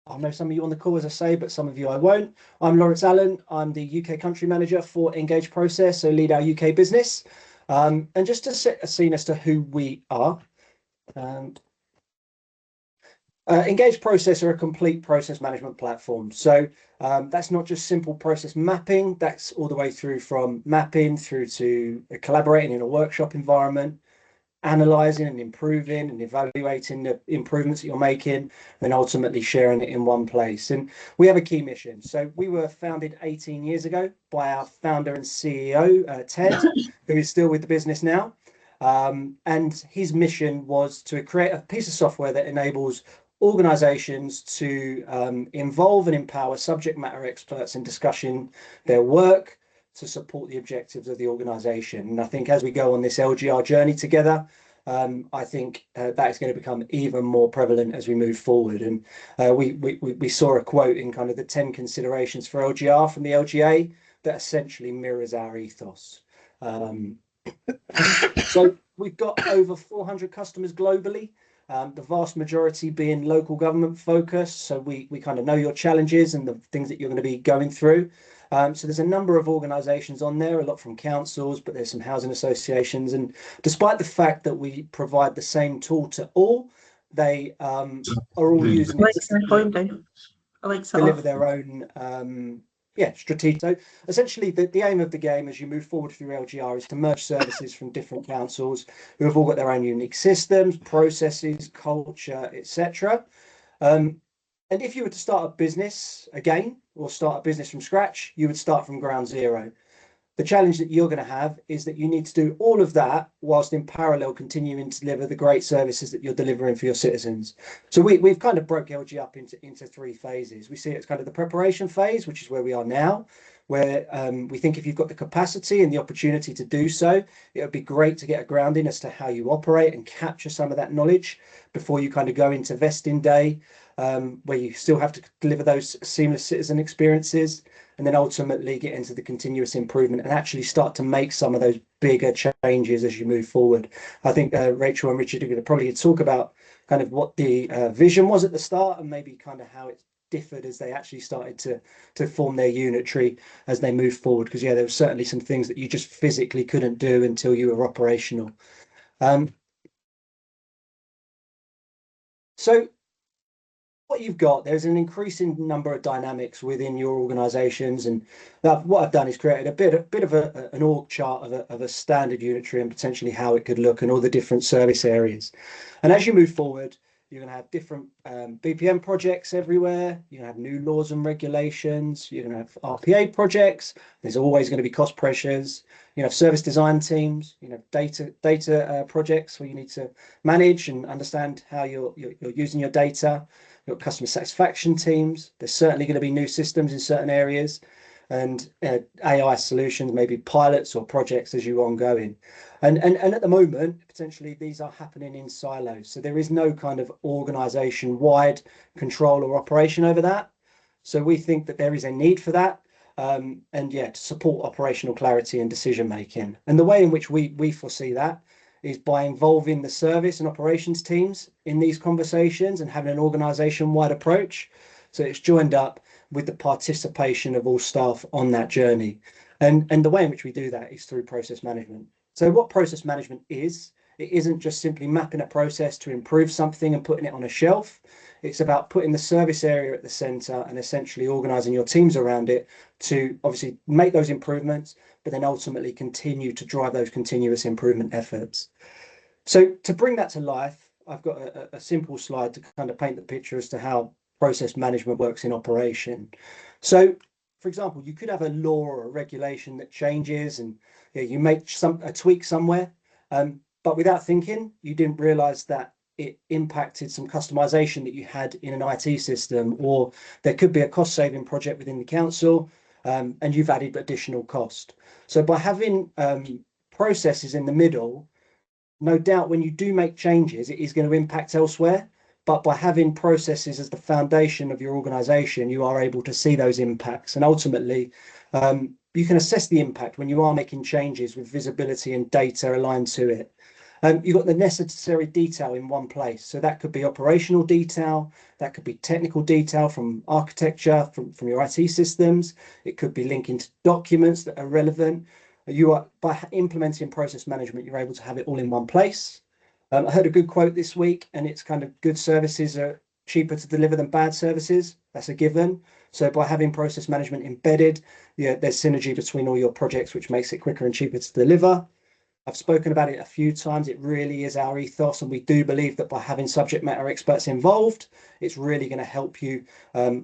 I know some of you on the call, as I say, but some of you I won't. I'm Lawrence Allen. I'm the UK country manager for Engage Process, so lead our UK business. And just to set a scene as to who we are, Engage Process are a complete process management platform. So that's not just simple process mapping, that's all the way through from mapping through to collaborating in a workshop environment, analyzing and improving and evaluating the improvements that you're making, and ultimately sharing it in one place. And we have a key mission. So we were founded 18 years ago by our founder and CEO, Ted, who is still with the business now. And his mission was to create a piece of software that enables organizations to involve and empower subject matter experts in discussing their work to support the objectives of the organization. And I think as we go on this LGR journey together, I think that is going to become even more prevalent as we move forward. And we saw a quote in kind of the 10 considerations for LGR from the LGA that essentially mirrors our ethos. So we've got over 400 customers globally, the vast majority being local government focused. So we kind of know your challenges and the things that you're going to be going through. So there's a number of organisations on there, a lot from councils, but there's some housing associations. And despite the fact that we provide the same tool to all, they are all using it to deliver their own strategic. So essentially the aim of the game as you move forward through LGR is to merge services from different councils who have all got their own unique systems, processes, culture, etc. And if you were to start a business again, or start a business from scratch, you would start from ground zero. The challenge that you're going to have is that you need to do all of that whilst in parallel continuing to deliver the great services that you're delivering for your citizens. So we've kind of broke LG up into three phases. We see it as kind of the preparation phase, which is where we are now, where we think if you've got the capacity and the opportunity to do so, it would be great to get a grounding as to how you operate and capture some of that knowledge before you kind of go into vesting day, where you still have to deliver those seamless citizen experiences, and then ultimately get into the continuous improvement and actually start to make some of those bigger changes as you move forward. I think Rachel and Richard are going to probably talk about kind of what the vision was at the start and maybe kind of how it differed as they actually started to form their unitary as they move forward. Because yeah, there were certainly some things that you just physically couldn't do until you were operational. So what you've got, there's an increasing number of dynamics within your organizations, and what I've done is created a bit of an org chart of a standard unitary and potentially how it could look and all the different service areas. And as you move forward, you're going to have different BPM projects everywhere. You're going to have new laws and regulations. You're going to have RPA projects. There's always going to be cost pressures. You know, service design teams. You know, data projects where you need to manage and understand how you're using your data. You've got customer satisfaction teams. There's certainly going to be new systems in certain areas, and AI solutions, maybe pilots or projects as you ongoing. And at the moment, potentially these are happening in silos. So there is no kind of organization-wide control or operation over that. So we think that there is a need for that. And yeah, to support operational clarity and decision making. And the way in which we foresee that is by involving the service and operations teams in these conversations and having an organization-wide approach. So it's joined up with the participation of all staff on that journey. And the way in which we do that is through process management. So what process management is, it isn't just simply mapping a process to improve something and putting it on a shelf. It's about putting the service area at the center and essentially organizing your teams around it to obviously make those improvements, but then ultimately continue to drive those continuous improvement efforts. So to bring that to life, I've got a simple slide to kind of paint the picture as to how process management works in operation. So, for example, you could have a law or a regulation that changes and you make a tweak somewhere, but without thinking, you didn't realize that it impacted some customization that you had in an IT system, or there could be a cost saving project within the council, and you've added additional cost. So by having processes in the middle, no doubt when you do make changes, it is going to impact elsewhere. But by having processes as the foundation of your organization, you are able to see those impacts. And ultimately, you can assess the impact when you are making changes with visibility and data aligned to it. You've got the necessary detail in one place. So that could be operational detail, that could be technical detail from architecture, from your IT systems. It could be linking to documents that are relevant. You are, by implementing process management, you're able to have it all in one place. I heard a good quote this week, and it's kind of good services are cheaper to deliver than bad services. That's a given. So by having process management embedded, yeah, there's synergy between all your projects, which makes it quicker and cheaper to deliver. I've spoken about it a few times. It really is our ethos, and we do believe that by having subject matter experts involved, it's really going to help you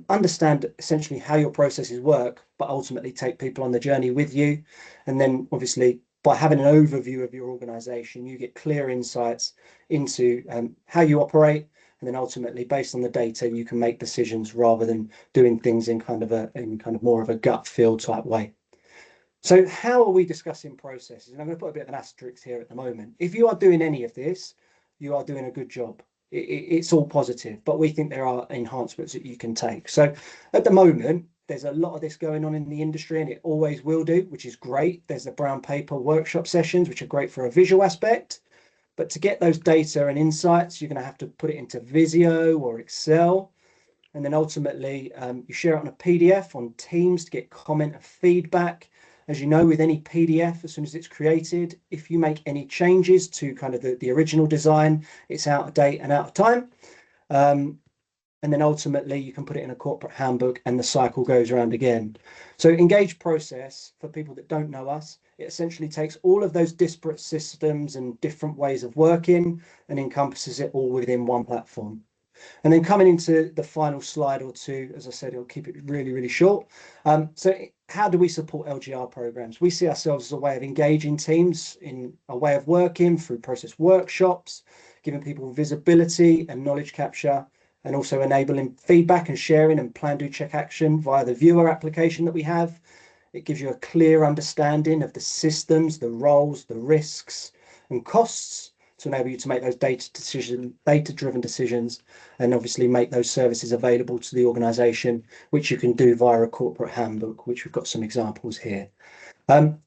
understand essentially how your processes work, but ultimately take people on the journey with you. And then, obviously, by having an overview of your organization, you get clear insights into how you operate. And then ultimately, based on the data, you can make decisions rather than doing things in kind of more of a gut feel type way. So how are we discussing processes? And I'm going to put a bit of an asterisk here at the moment. If you are doing any of this, you are doing a good job. It's all positive, but we think there are enhancements that you can take. So at the moment, there's a lot of this going on in the industry, and it always will do, which is great. There's the brown paper workshop sessions, which are great for a visual aspect. But to get those data and insights, you're going to have to put it into Visio or Excel. And then ultimately, you share it on a PDF on Teams to get comment and feedback. As you know, with any PDF, as soon as it's created, if you make any changes to kind of the original design, it's out of date and out of time. And then ultimately you can put it in a corporate handbook and the cycle goes around again. So Engage Process, for people that don't know us, it essentially takes all of those disparate systems and different ways of working and encompasses it all within one platform. And then coming into the final slide or two, as I said, I'll keep it really, really short. So how do we support LGR programs? We see ourselves as a way of engaging teams in a way of working through process workshops, giving people visibility and knowledge capture, and also enabling feedback and sharing and plan, do, check action via the viewer application that we have. It gives you a clear understanding of the systems, the roles, the risks and costs to enable you to make those data-driven decisions, and obviously make those services available to the organization, which you can do via a corporate handbook, which we've got some examples here.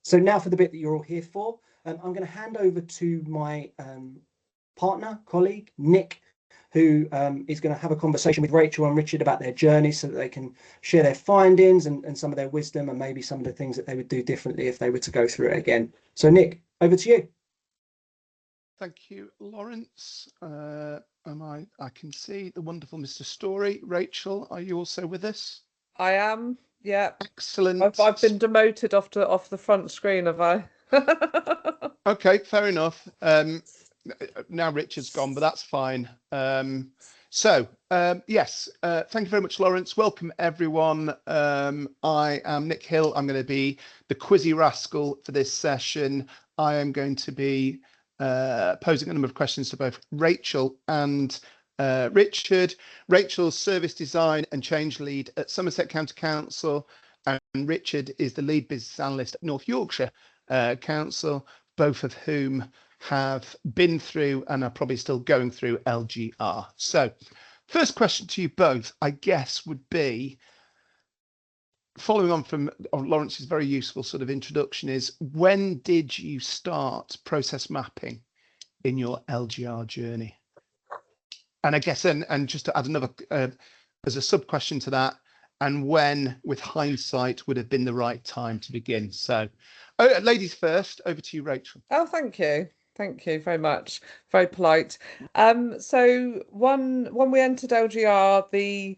So now for the bit that you're all here for, I'm going to hand over to my partner, colleague, Nick, who is going to have a conversation with Rachel and Richard about their journey so that they can share their findings and some of their wisdom and maybe some of the things that they would do differently if they were to go through it again. So Nick, over to you. Thank you, Lawrence. I can see the wonderful Mr. Story. Rachel, are you also with us? I am. Yeah. Excellent. I've been demoted off the front screen, have I? Okay, fair enough. Now Richard's gone, but that's fine. Yes, thank you very much, Lawrence. Welcome, everyone. I am Nick Hill. I'm going to be the quizzy rascal for this session. I am going to be posing a number of questions to both Rachel and Richard. Rachel's service design and change lead at Somerset County Council, and Richard is the lead business analyst at North Yorkshire Council, both of whom have been through and are probably still going through LGR. So first question to you both, I guess, would be, following on from Lawrence's very useful sort of introduction, is when did you start process mapping in your LGR journey? And I guess, and just to add another, as a sub question to that, and when, with hindsight, would have been the right time to begin? So, ladies first, over to you, Rachel. Oh, thank you. Thank you very much. Very polite. So when we entered LGR, the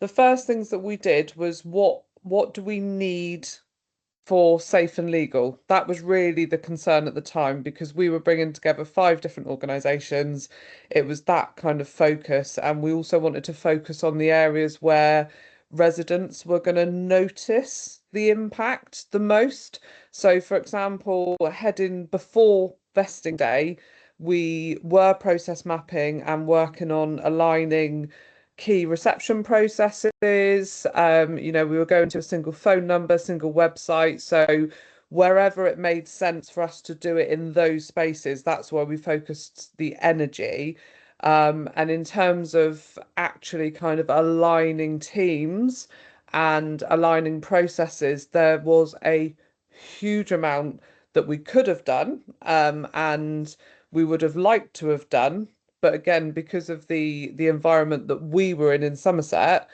first things that we did was what do we need for safe and legal? That was really the concern at the time, because we were bringing together 5 different organisations. It was that kind of focus, and we also wanted to focus on the areas where residents were going to notice the impact the most. So, for example, heading before vesting day, we were process mapping and working on aligning key reception processes. We were going to a single phone number, single website. So wherever it made sense for us to do it in those spaces, that's where we focused the energy. And in terms of actually kind of aligning teams and aligning processes, there was a huge amount that we could have done. And we would have liked to have done. But again, because of the environment that we were in Somerset,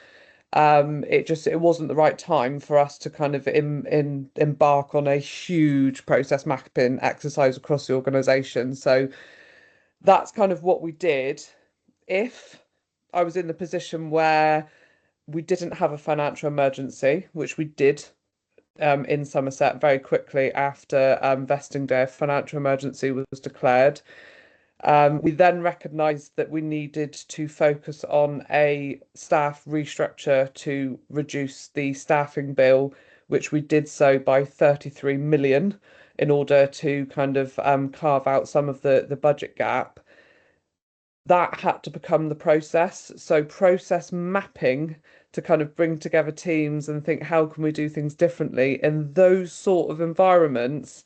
it wasn't the right time for us to kind of embark on a huge process mapping exercise across the organisation. So that's kind of what we did. If I was in the position where we didn't have a financial emergency, which we did in Somerset very quickly after vesting day, financial emergency was declared. We then recognised that we needed to focus on a staff restructure to reduce the staffing bill, which we did so by 33 million in order to kind of carve out some of the budget gap. That had to become the process. So process mapping to kind of bring together teams and think, how can we do things differently in those sort of environments?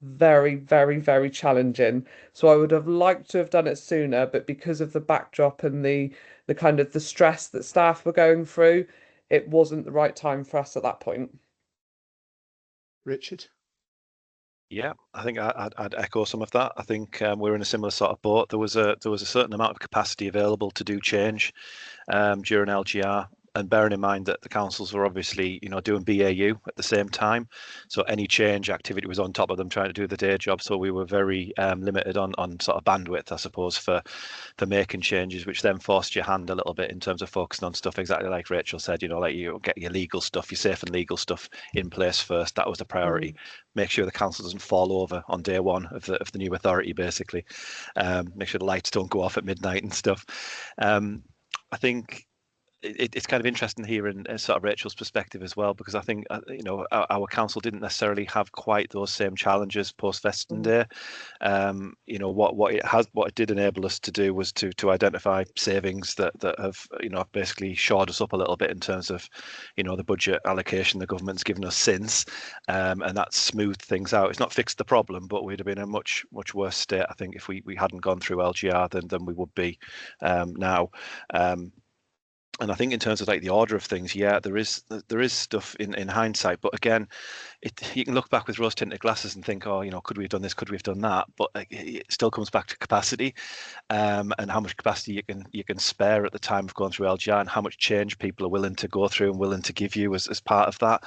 Very, very, very challenging. So I would have liked to have done it sooner, but because of the backdrop and the kind of the stress that staff were going through, it wasn't the right time for us at that point. Richard? Yeah, I think I'd echo some of that. I think we're in a similar sort of boat. There was a certain amount of capacity available to do change during LGR, and bearing in mind that the councils were obviously, doing BAU at the same time, so any change activity was on top of them trying to do the day job. So we were very limited on sort of bandwidth, I suppose, for making changes, which then forced your hand a little bit in terms of focusing on stuff exactly like Rachel said. Like you get your legal stuff, your safe and legal stuff in place first. That was the priority. Make sure the council doesn't fall over on day one of the new authority, basically. Make sure the lights don't go off at midnight and stuff. I think it's kind of interesting here in sort of Rachel's perspective as well, because I think our council didn't necessarily have quite those same challenges post vesting day. What it did enable us to do was to identify savings that have basically shored us up a little bit in terms of the budget allocation the government's given us since, and that smoothed things out. It's not fixed the problem, but we'd have been in a much worse state, I think, if we hadn't gone through LGR than we would be now. And I think in terms of like the order of things, yeah, there is stuff in hindsight, but again, you can look back with rose-tinted glasses and think, oh, could we have done this? Could we have done that? But it still comes back to capacity, and how much capacity you can spare at the time of going through LGR, and how much change people are willing to go through and willing to give you as part of that.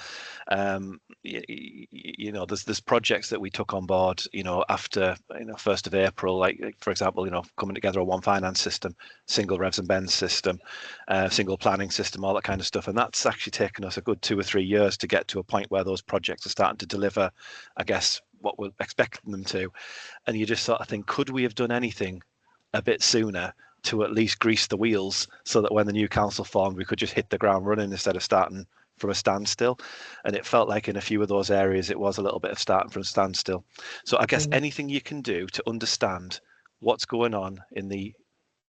There's projects that we took on board, after 1st of April, like for example, coming together on one finance system, single revs and bends system, single planning system, all that kind of stuff, and that's actually taken us a good 2 or 3 years to get to a point where those projects are starting to deliver, I guess, what we're expecting them to. And you just sort of think, could we have done anything a bit sooner to at least grease the wheels so that when the new council formed, we could just hit the ground running instead of starting from a standstill? And it felt like in a few of those areas it was a little bit of starting from a standstill. So I guess anything you can do to understand what's going on in the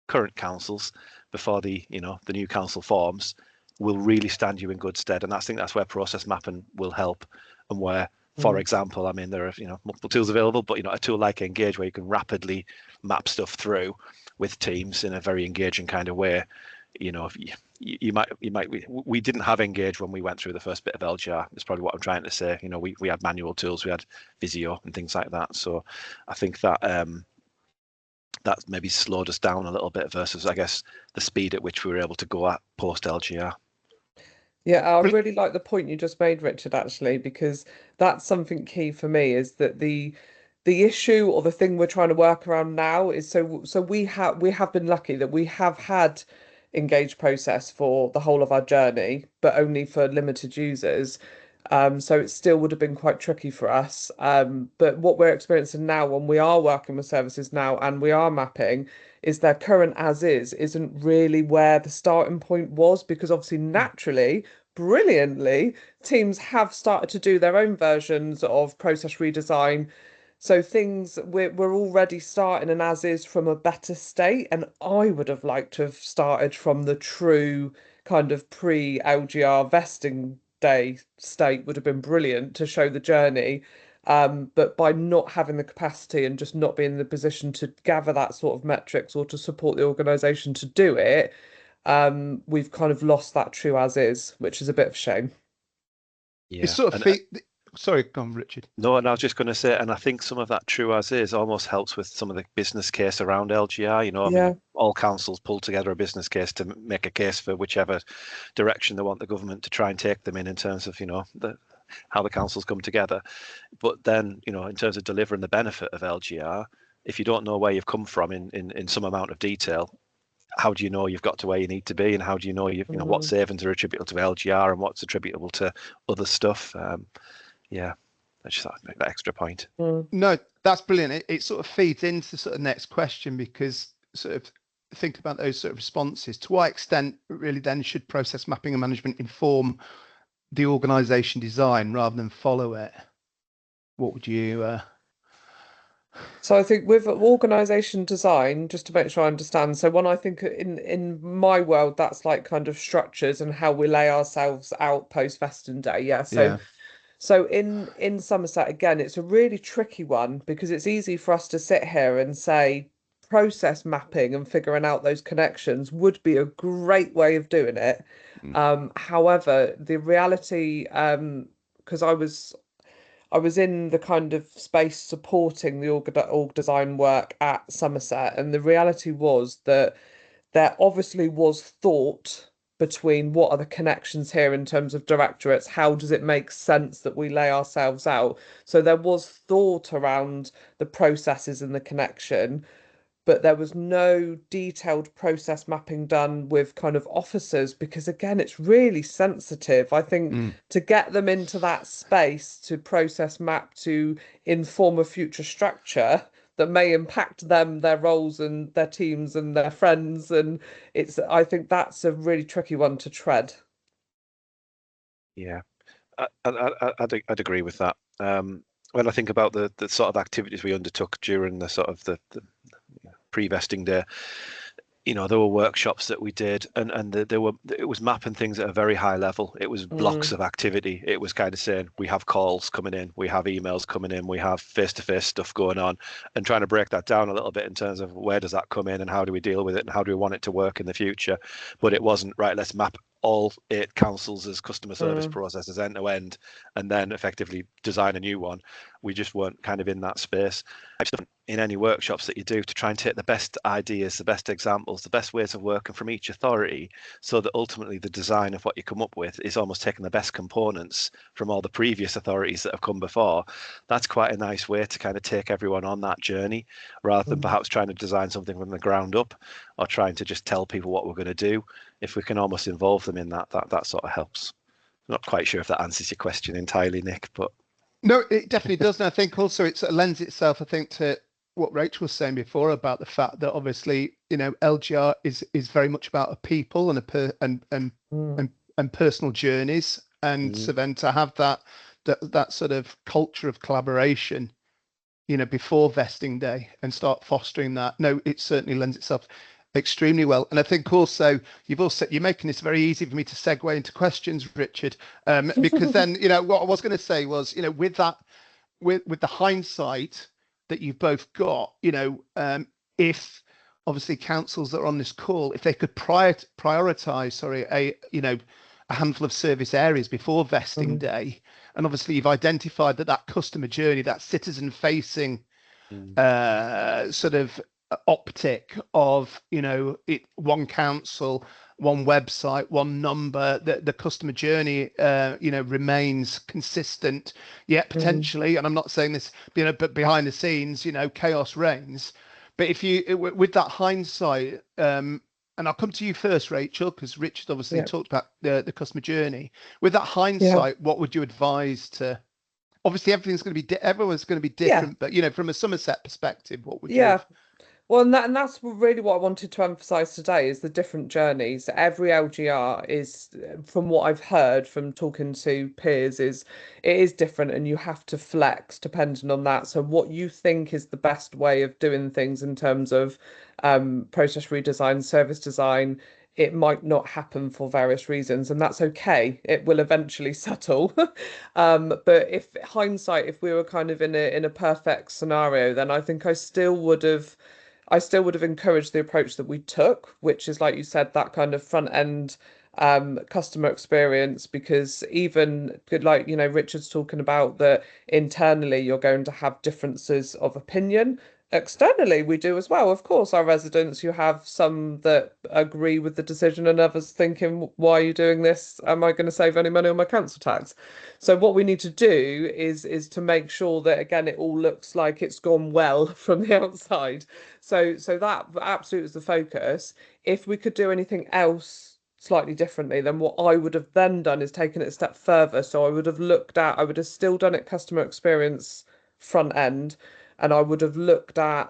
current councils before the new council forms will really stand you in good stead. And I think that's where process mapping will help, and where, for example, I mean, there are multiple tools available, but a tool like Engage, where you can rapidly map stuff through with teams in a very engaging kind of way. If we didn't have Engage when we went through the first bit of LGR. It's probably what I'm trying to say. We had manual tools, we had Visio and things like that. So I think that that maybe slowed us down a little bit versus, I guess, the speed at which we were able to go at post LGR. Yeah, I really like the point you just made, Richard, actually, because that's something key for me, is that the issue or the thing we're trying to work around now is so we have been lucky that we have had engaged process for the whole of our journey, but only for limited users. So it still would have been quite tricky for us. But what we're experiencing now when we are working with services now and we are mapping is their current as is isn't really where the starting point was, because obviously naturally, brilliantly, teams have started to do their own versions of process redesign. So we're already starting an as is from a better state. And I would have liked to have started from the true kind of pre-LGR vesting day state would have been brilliant to show the journey. But by not having the capacity and just not being in the position to gather that sort of metrics or to support the organisation to do it, we've kind of lost that true as is, which is a bit of a shame. Yeah. It sort of sorry, go on, Richard. No, and I was just going to say, and I think some of that true as is almost helps with some of the business case around LGR. You know, I mean, all councils pull together a business case to make a case for whichever direction they want the government to try and take them in terms of, you know, how the councils come together. But then, you know, in terms of delivering the benefit of LGR, if you don't know where you've come from in some amount of detail, how do you know you've got to where you need to be, and how do you know what savings are attributable to LGR and what's attributable to other stuff? Yeah, I just thought I'd make that extra point. No, that's brilliant. It sort of feeds into sort of next question, because sort of think about those sort of responses. To what extent really then should process mapping and management inform the organisation design rather than follow it? What would you? So I think with organisation design, just to make sure I understand. So when I think in my world, that's like kind of structures and how we lay ourselves out post vesting day. Yeah. So in Somerset, again, it's a really tricky one, because it's easy for us to sit here and say process mapping and figuring out those connections would be a great way of doing it. However, the reality, because I was in the kind of space supporting the org design work at Somerset, and the reality was that there obviously was thought between what are the connections here in terms of directorates, how does it make sense that we lay ourselves out. So there was thought around the processes and the connection, but there was no detailed process mapping done with kind of officers, because again, it's really sensitive. I think to get them into that space to process map to inform a future structure that may impact them, their roles and their teams and their friends, and I think that's a really tricky one to tread. Yeah, I'd agree with that. When I think about the sort of activities we undertook during the sort of the pre-vesting day, you know, there were workshops that we did, and it was mapping things at a very high level. It was blocks of activity. It was kind of saying we have calls coming in, we have emails coming in, we have face-to-face stuff going on, and trying to break that down a little bit in terms of where does that come in and how do we deal with it and how do we want it to work in the future. But it wasn't right, let's map all 8 councils as customer service processes end to end and then effectively design a new one. We just weren't kind of in that space. In any workshops that you do, to try and take the best ideas, the best examples, the best ways of working from each authority, so that ultimately the design of what you come up with is almost taking the best components from all the previous authorities that have come before. That's quite a nice way to kind of take everyone on that journey, rather than perhaps trying to design something from the ground up or trying to just tell people what we're going to do. If we can almost involve them in that sort of helps. I'm not quite sure if that answers your question entirely, Nick, but no, it definitely does. And I think also it lends itself, I think, to what Rachel was saying before about the fact that obviously, you know, LGR is very much about a people and and personal journeys, and so then to have that sort of culture of collaboration, you know, before vesting day and start fostering that. No, it certainly lends itself extremely well. And I think also you're making this very easy for me to segue into questions, Richard, because then, you know, what I was going to say was, you know, with that, with the hindsight that you've both got, you know, if obviously councils that are on this call, if they could prioritize, a handful of service areas before vesting day, and obviously you've identified that customer journey, that citizen facing sort of optic of, you know, one council, one website, one number, the customer journey, you know, remains consistent, yet potentially, and I'm not saying this, you know, but behind the scenes, you know, chaos reigns. But if you, with that hindsight, and I'll come to you first, Rachel, because Richard obviously talked about the customer journey. With that hindsight, what would you advise to? Obviously, everyone's going to be different, but you know, from a Somerset perspective, what would you have? Well, and that's really what I wanted to emphasize today is the different journeys. Every LGR is, from what I've heard from talking to peers, it is different, and you have to flex depending on that. So what you think is the best way of doing things in terms of process redesign, service design, it might not happen for various reasons, and that's okay. It will eventually settle. But if we were kind of in a perfect scenario, then I think I still would have encouraged the approach that we took, which is, like you said, that kind of front end customer experience, because even like, you know, Richard's talking about that internally you're going to have differences of opinion. Externally, we do as well. Of course, our residents, you have some that agree with the decision and others thinking, why are you doing this? Am I going to save any money on my council tax? So what we need to do is to make sure that, again, it all looks like it's gone well from the outside. So that absolutely is the focus. If we could do anything else slightly differently, then what I would have then done is taken it a step further. So I would have still done it customer experience front end, and I would have looked at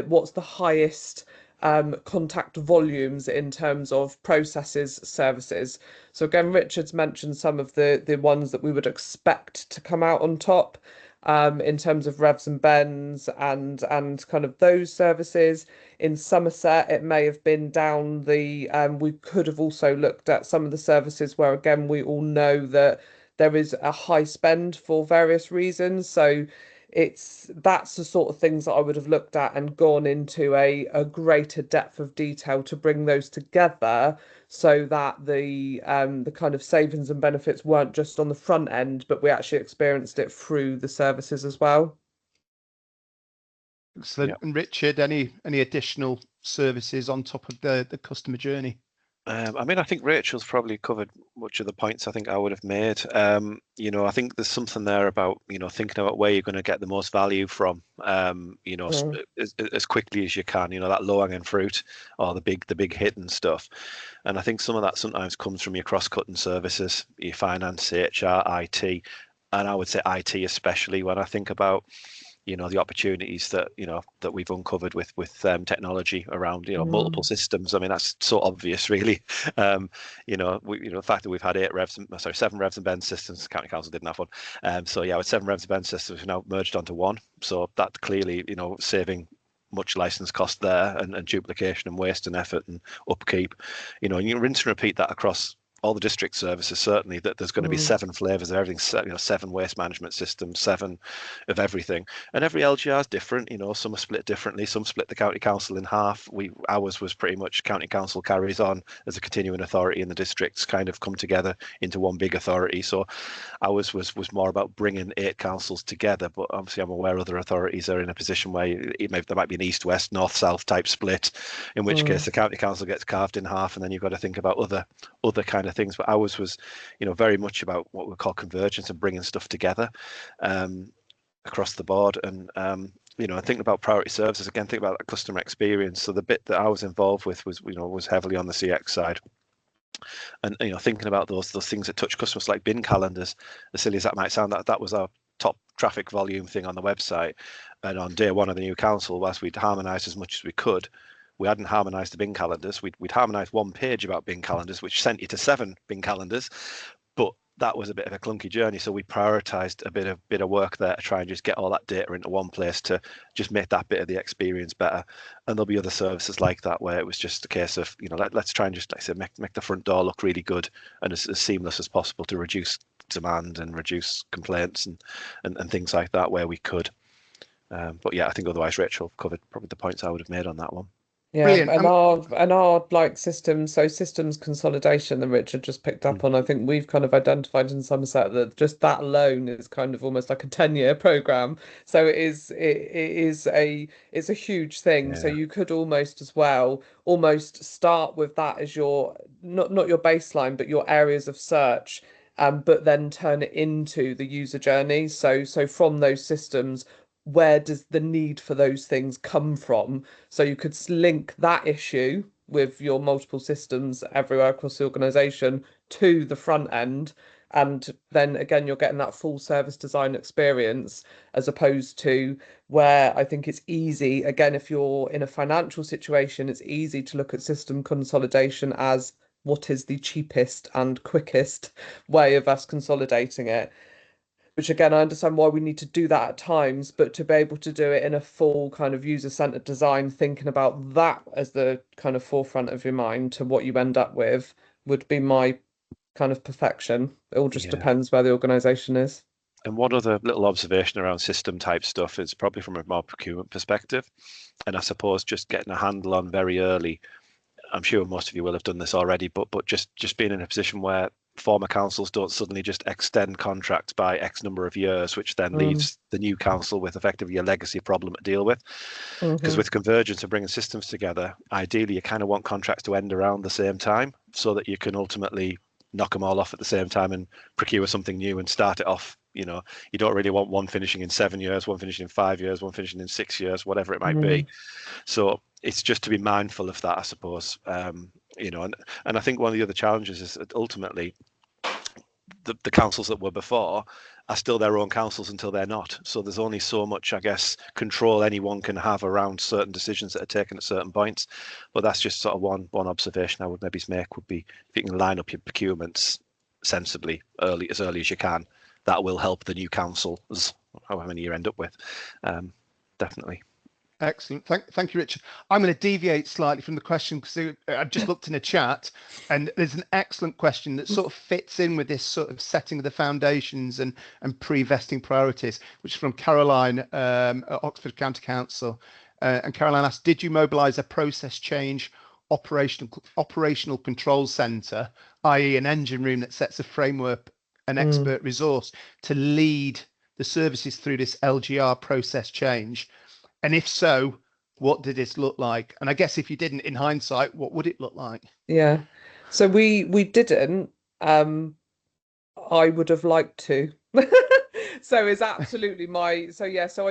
what's the highest contact volumes in terms of processes, services. So again, Richard's mentioned some of the ones that we would expect to come out on top, in terms of revs and bends and kind of those services. In Somerset, it may have been down the we could have also looked at some of the services where, again, we all know that there is a high spend for various reasons. So that's the sort of things that I would have looked at and gone into a greater depth of detail to bring those together, so that the kind of savings and benefits weren't just on the front end, but we actually experienced it through the services as well. Excellent. And Richard, any additional services on top of the customer journey? I mean, I think Rachel's probably covered much of the points I think I would have made. You know, I think there's something there about, you know, thinking about where you're going to get the most value from, you know, as quickly as you can, you know, that low hanging fruit or the big hit and stuff. And I think some of that sometimes comes from your cross-cutting services, your finance, HR, IT, and I would say IT especially when I think about, you know, the opportunities that, you know, that we've uncovered with technology around, you know, multiple systems. I mean, that's so obvious, really. You know, the fact that we've had 7 revs and bend systems. County Council didn't have one. So yeah, with 7 revs and bend systems, we've now merged onto one. So that clearly, you know, saving much license cost there, and duplication and waste and effort and upkeep. You know, and you rinse and repeat that across all the district services, certainly, that there's going to be 7 flavors of everything, you know, 7 waste management systems, 7 of everything. And every LGR is different, you know, some are split differently, some split the county council in half. Ours was pretty much county council carries on as a continuing authority, and the districts kind of come together into one big authority. So ours was more about bringing 8 councils together, but obviously I'm aware other authorities are in a position where there might be an east-west, north-south type split, in which case the county council gets carved in half, and then you've got to think about other kind of things. But ours was, you know, very much about what we call convergence and bringing stuff together across the board. And you know, thinking about priority services again, think about that customer experience. So the bit that I was involved with was heavily on the CX side, and you know, thinking about those things that touch customers, like bin calendars. As silly as that might sound, that was our top traffic volume thing on the website. And on day one of the new council, whilst we'd harmonised as much as we could, we hadn't harmonised the bin calendars. We'd harmonised one page about bin calendars, which sent you to 7 bin calendars, but that was a bit of a clunky journey. So we prioritised a bit of work there to try and just get all that data into one place to just make that bit of the experience better. And there'll be other services like that where it was just a case of, you know, let's try and just, like I said, make the front door look really good and as seamless as possible to reduce demand and reduce complaints and things like that where we could. But yeah, I think otherwise Rachel covered probably the points I would have made on that one. Yeah, Brilliant. and our like systems consolidation that Richard just picked up on, I think we've kind of identified in Somerset that just that alone is kind of almost like a 10-year program. So it's a huge thing. So you could almost start with that as your not your baseline, but your areas of search. But then turn it into the user journey. So from those systems, where does the need for those things come from? So you could link that issue with your multiple systems everywhere across the organisation to the front end. And then again, you're getting that full service design experience, as opposed to where I think it's easy. Again, if you're in a financial situation, it's easy to look at system consolidation as what is the cheapest and quickest way of us consolidating it. Which again, I understand why we need to do that at times, but to be able to do it in a full kind of user-centered design, thinking about that as the kind of forefront of your mind to what you end up with, would be my kind of perfection. It all just depends where the organisation is. And one other little observation around system type stuff is probably from a more procurement perspective. And I suppose just getting a handle on very early I'm sure most of you will have done this already, but just being in a position where former councils don't suddenly just extend contracts by X number of years, which then leaves the new council with effectively a legacy problem to deal with. Because with convergence and bringing systems together, ideally you kind of want contracts to end around the same time so that you can ultimately knock them all off at the same time and procure something new and start it off. You know, you don't really want one finishing in 7 years, one finishing in 5 years, one finishing in 6 years, whatever it might be. So it's just to be mindful of that, I suppose. You know, and I think one of the other challenges is that ultimately the councils that were before are still their own councils until they're not. So there's only so much, I guess, control anyone can have around certain decisions that are taken at certain points. But that's just sort of one observation I would maybe make would be if you can line up your procurements sensibly as early as you can, that will help the new councils, however many you end up with. Definitely. Excellent. Thank you, Richard. I'm going to deviate slightly from the question because I've just looked in the chat and there's an excellent question that sort of fits in with this sort of setting of the foundations and pre-vesting priorities, which is from Caroline at Oxford County Council. And Caroline asked, did you mobilise a process change operational control centre, i.e. an engine room that sets a framework, an expert resource to lead the services through this LGR process change? And if so, what did this look like? And I guess if you didn't, in hindsight, what would it look like? Yeah. So we didn't. I would have liked to. So it's absolutely so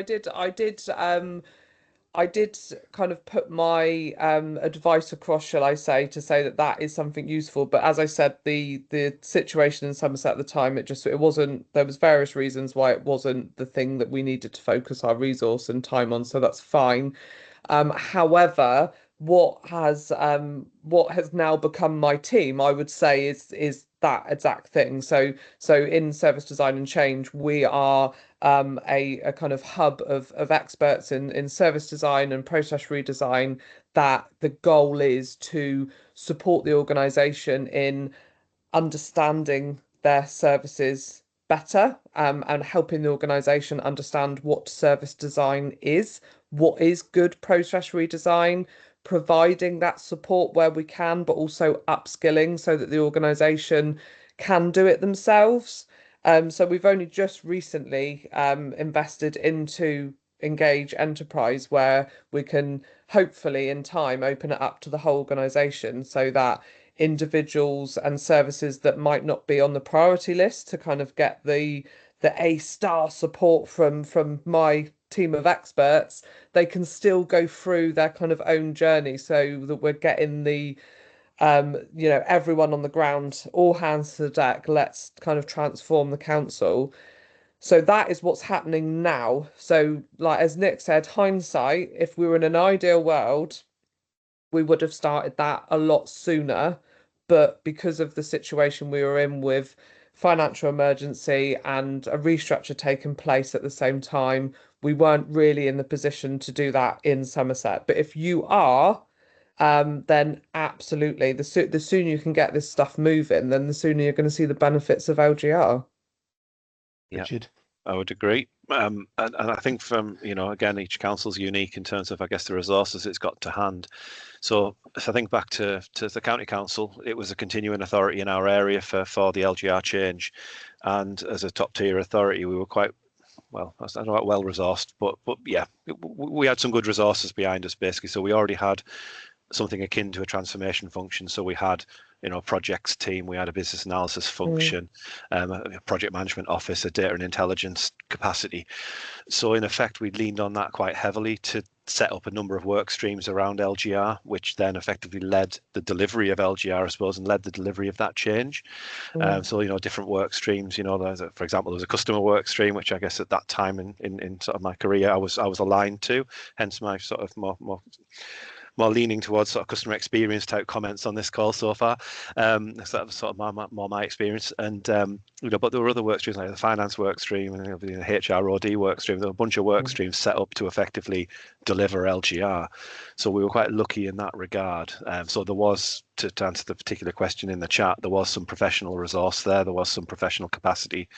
I did kind of put my advice across, shall I say, to say that is something useful. But as I said, the situation in Somerset at the time, it wasn't, there was various reasons why it wasn't the thing that we needed to focus our resource and time on. So that's fine. However, what has now become my team, I would say, is that exact thing. So in service design and change, we are a kind of hub of experts in service design and process redesign, that the goal is to support the organisation in understanding their services better, and helping the organisation understand what service design is, what is good process redesign, providing that support where we can, but also upskilling so that the organisation can do it themselves. So we've only just recently invested into Engage Enterprise, where we can hopefully in time open it up to the whole organisation so that individuals and services that might not be on the priority list to kind of get the A-star support from my team of experts, they can still go through their kind of own journey, so that we're getting the everyone on the ground, all hands to the deck, let's kind of transform the council. So that is what's happening now. So, like as Nick said, hindsight, if we were in an ideal world, we would have started that a lot sooner. But because of the situation we were in with financial emergency and a restructure taking place at the same time, we weren't really in the position to do that in Somerset. But if you are, then absolutely, the sooner you can get this stuff moving, then the sooner you're going to see the benefits of LGR. Yeah, Richard? I would agree. And I think from, again, each council's unique in terms of, I guess, the resources it's got to hand. So if I think back to the county council, it was a continuing authority in our area for the LGR change. And as a top tier authority, we were quite, well, I don't know about well resourced, but yeah, we had some good resources behind us, basically. So we already had something akin to a transformation function. So we had, projects team, we had a business analysis function, a project management office, a data and intelligence capacity. So in effect, we leaned on that quite heavily to set up a number of work streams around LGR, which then effectively led the delivery of LGR, I suppose, and led the delivery of that change. So, different work streams, for example, there was a customer work stream, which I guess at that time in sort of my career, I was aligned to, hence my sort of more leaning towards sort of customer experience type comments on this call so far. Sort of my experience. And, but there were other work streams like the finance work stream and the HROD work stream. There were a bunch of work streams set up to effectively deliver LGR. So we were quite lucky in that regard. So there was, to answer the particular question in the chat, there was some professional resource there. There was some professional capacity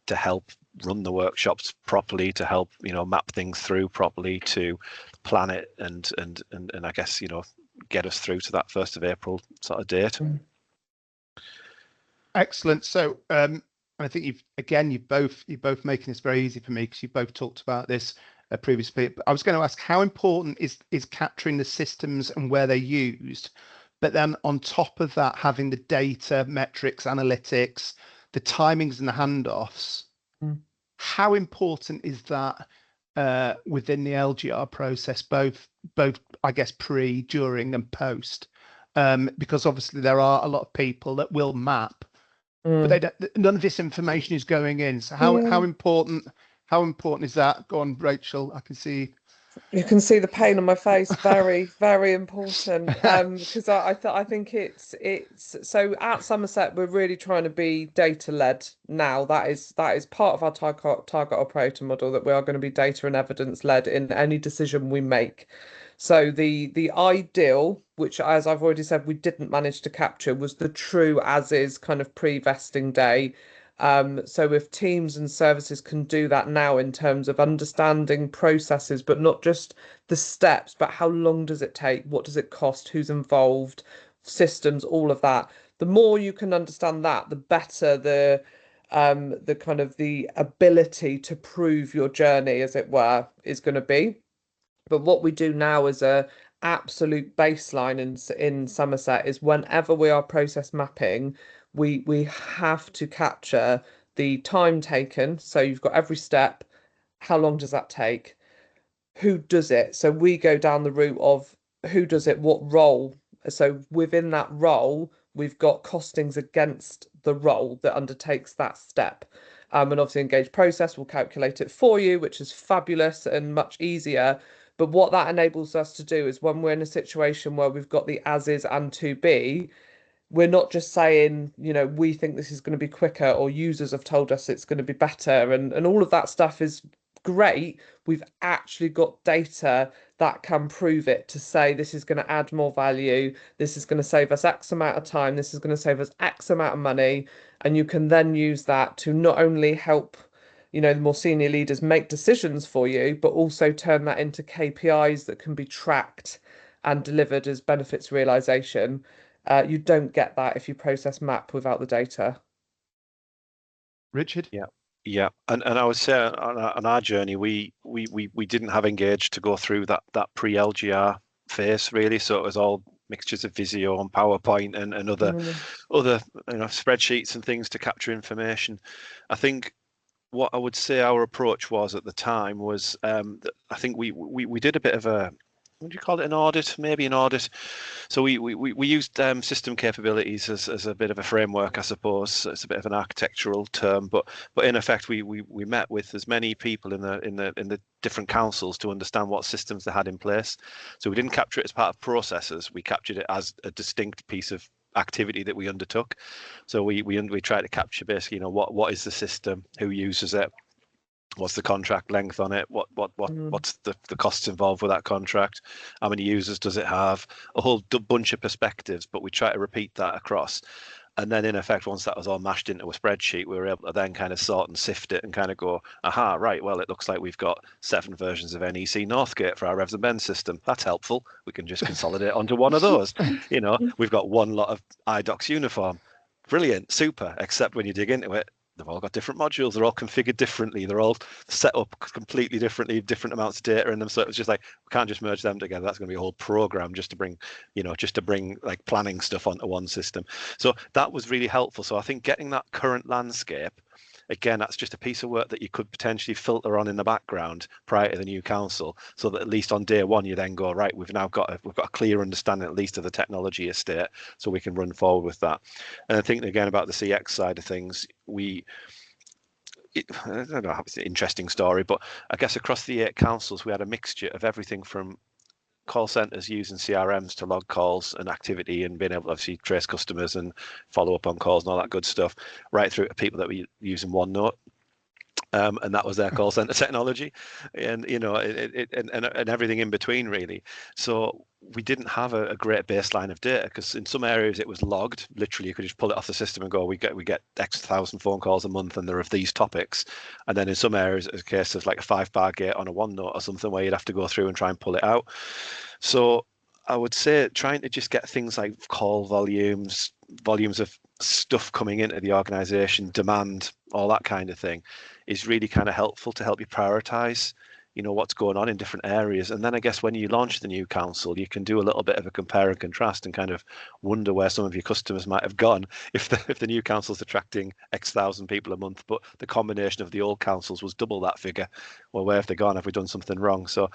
to help run the workshops properly, to help map things through properly, to plan it and I guess get us through to that 1st of April sort of date. Excellent. So I think you've both making this very easy for me, because you've both talked about this previously. But I was going to ask, how important is capturing the systems and where they're used, but then on top of that, having the data, metrics, analytics, the timings and the handoffs. How important is that within the LGR process, both I guess pre, during, and post? Because obviously there are a lot of people that will map, but none of this information is going in. So how important is that? Go on, Rachel. I can see. You can see the pain on my face. Very, very important. Because I think it's so at Somerset we're really trying to be data led now. That is part of our target operator model, that we are going to be data and evidence led in any decision we make. So the ideal, which as I've already said we didn't manage to capture, was the true as is kind of pre-vesting day. So if teams and services can do that now in terms of understanding processes, but not just the steps, but how long does it take? What does it cost? Who's involved? Systems, all of that. The more you can understand that, the better the kind of the ability to prove your journey, as it were, is going to be. But what we do now as a absolute baseline in Somerset is whenever we are process mapping, we have to capture the time taken. So you've got every step. How long does that take? Who does it? So we go down the route of who does it, what role. So within that role, we've got costings against the role that undertakes that step. And obviously Engage Process will calculate it for you, which is fabulous and much easier. But what that enables us to do is when we're in a situation where we've got the as is and to be, we're not just saying, we think this is going to be quicker, or users have told us it's going to be better, and all of that stuff is great. We've actually got data that can prove it, to say this is going to add more value, this is going to save us X amount of time, this is going to save us X amount of money, and you can then use that to not only help the more senior leaders make decisions for you, but also turn that into KPIs that can be tracked and delivered as benefits realization. You don't get that if you process map without the data. Richard? Yeah, and I would say on our journey, we didn't have Engage to go through that pre-LGR phase really, so it was all mixtures of Visio and PowerPoint and other spreadsheets and things to capture information. I think what I would say our approach was at the time was I think we did a bit of a, what do you call it, an audit, maybe an audit. So we used system capabilities as a bit of a framework, I suppose. So it's a bit of an architectural term, but in effect we met with as many people in the different councils to understand what systems they had in place. So we didn't capture it as part of processes. We captured it as a distinct piece of activity that we undertook. So we tried to capture basically, what is the system, who uses it, what's the contract length on it, what's the costs involved with that contract, how many users does it have, a whole bunch of perspectives. But we try to repeat that across. And then in effect, once that was all mashed into a spreadsheet, we were able to then kind of sort and sift it and kind of go, aha, right, well, it looks like we've got 7 versions of NEC Northgate for our Revs and Bends system. That's helpful. We can just consolidate onto one of those. We've got one lot of iDocs uniform. Brilliant, super, except when you dig into it, they've all got different modules. They're all configured differently. They're all set up completely differently, different amounts of data in them. So it was just like, we can't just merge them together. That's going to be a whole program just to bring like planning stuff onto one system. So that was really helpful. So I think getting that current landscape, again, that's just a piece of work that you could potentially filter on in the background prior to the new council, so that at least on day one you then go, right, we've got a clear understanding at least of the technology estate, so we can run forward with that. And I think again about the CX side of things, I don't know how it's an interesting story, but I guess across the 8 councils we had a mixture of everything from call centers using CRMs to log calls and activity and being able to obviously trace customers and follow up on calls and all that good stuff, right through to people that were using OneNote. And that was their call center technology, and and everything in between really. So we didn't have a great baseline of data, because in some areas it was logged. Literally, you could just pull it off the system and go, we get X thousand phone calls a month, and they're of these topics. And then in some areas it's a case of like a 5-bar gate on a OneNote or something, where you'd have to go through and try and pull it out. So I would say trying to just get things like call volumes of stuff coming into the organization, demand, all that kind of thing is really kind of helpful to help you prioritize, what's going on in different areas. And then I guess when you launch the new council, you can do a little bit of a compare and contrast and kind of wonder where some of your customers might have gone if the new council's attracting X thousand people a month, but the combination of the old councils was double that figure. Well, where have they gone? Have we done something wrong? So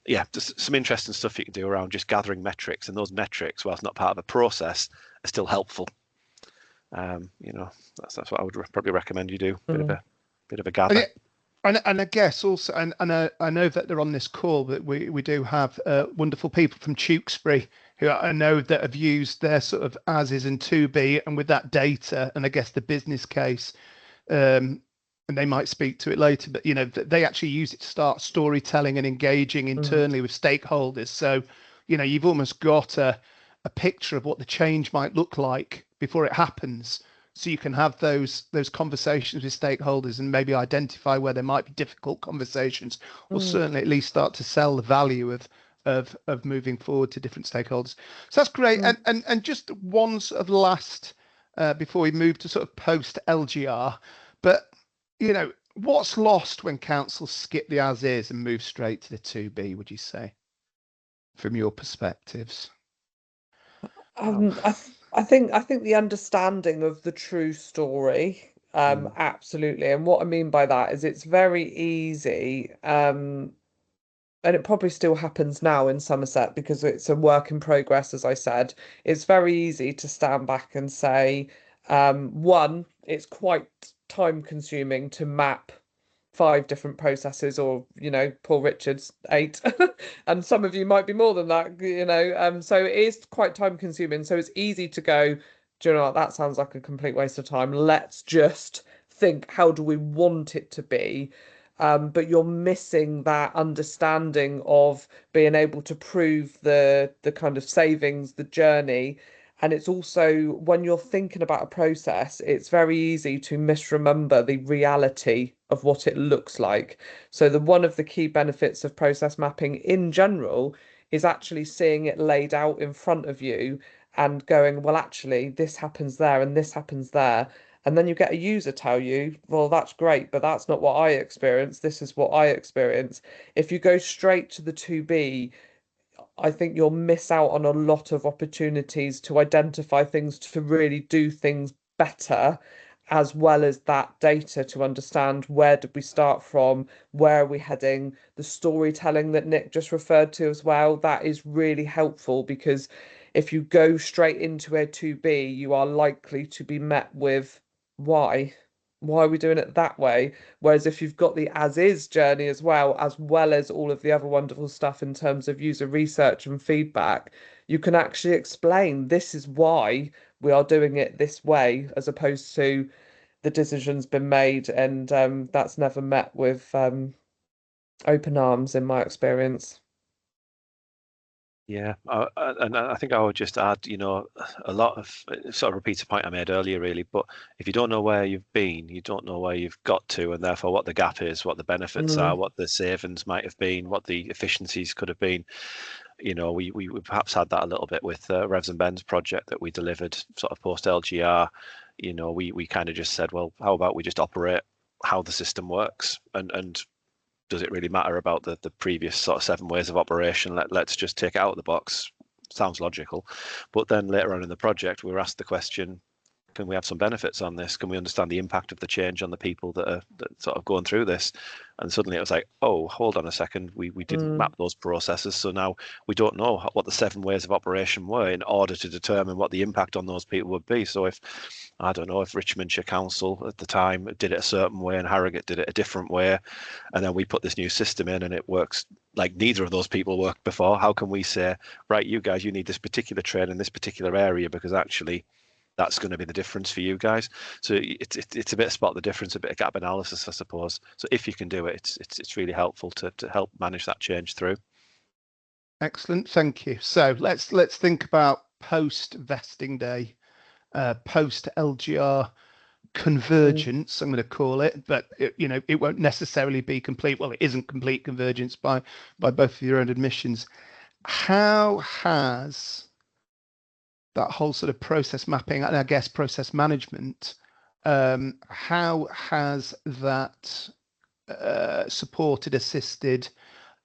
yeah, just some interesting stuff you can do around just gathering metrics, and those metrics, whilst not part of a process, are still helpful. That's what I would probably recommend you do. Bit of a gather. And I guess also, and I know that they're on this call, but we do have wonderful people from Tewkesbury who I know that have used their sort of as is and to be, and with that data, and I guess the business case, and they might speak to it later, but they actually use it to start storytelling and engaging internally with stakeholders. So, you've almost got a picture of what the change might look like before it happens. So you can have those conversations with stakeholders and maybe identify where there might be difficult conversations, or certainly at least start to sell the value of moving forward to different stakeholders. So that's great. And just one sort of last before we move to sort of post LGR, but what's lost when councils skip the as is and move straight to the to be, would you say, from your perspectives? I think the understanding of the true story, absolutely. And what I mean by that is it's very easy, and it probably still happens now in Somerset because it's a work in progress, as I said. It's very easy to stand back and say, one, it's quite time consuming to map 5 different processes, or Paul Richard's 8 and some of you might be more than that, so it is quite time consuming. So it's easy to go, do you know what, that sounds like a complete waste of time, let's just think, how do we want it to be? But you're missing that understanding of being able to prove the kind of savings, the journey. And it's also, when you're thinking about a process, it's very easy to misremember the reality of what it looks like. So one of the key benefits of process mapping in general is actually seeing it laid out in front of you and going, well, actually, this happens there and this happens there. And then you get a user tell you, well, that's great, but that's not what I experience. This is what I experience. If you go straight to the to be, I think you'll miss out on a lot of opportunities to identify things, to really do things better, as well as that data to understand where did we start from, where are we heading, the storytelling that Nick just referred to as well. That is really helpful, because if you go straight into a to be, you are likely to be met with why? Why are we doing it that way? Whereas if you've got the as is journey as well as all of the other wonderful stuff in terms of user research and feedback, you can actually explain this is why we are doing it this way, as opposed to the decision's been made, and that's never met with open arms in my experience. Yeah, and I think I would just add, a lot of sort of repeat a point I made earlier, really. But if you don't know where you've been, you don't know where you've got to, and therefore what the gap is, what the benefits are, what the savings might have been, what the efficiencies could have been. We perhaps had that a little bit with Revs and Ben's project that we delivered sort of post LGR. We kind of just said, well, how about we just operate how the system works, and does it really matter about the previous sort of 7 ways of operation? Let's just take it out of the box. Sounds logical. But then later on in the project, we were asked the question, can we have some benefits on this? Can we understand the impact of the change on the people that are sort of going through this? And suddenly it was like, oh, hold on a second, we didn't map those processes, so now we don't know what the 7 ways of operation were in order to determine what the impact on those people would be. So if Richmondshire Council at the time did it a certain way and Harrogate did it a different way, and then we put this new system in and it works like neither of those people worked before, how can we say, right, you guys, you need this particular training in this particular area, because actually that's going to be the difference for you guys? So it's a bit of spot the difference, a bit of gap analysis, I suppose. So if you can do it, it's really helpful to help manage that change through. Excellent, thank you. So let's think about post vesting day, post LGR convergence, I'm going to call it, but it won't necessarily be complete. Well, it isn't complete convergence by both of your own admissions. how has that whole sort of process mapping and I guess process management, how has that supported, assisted,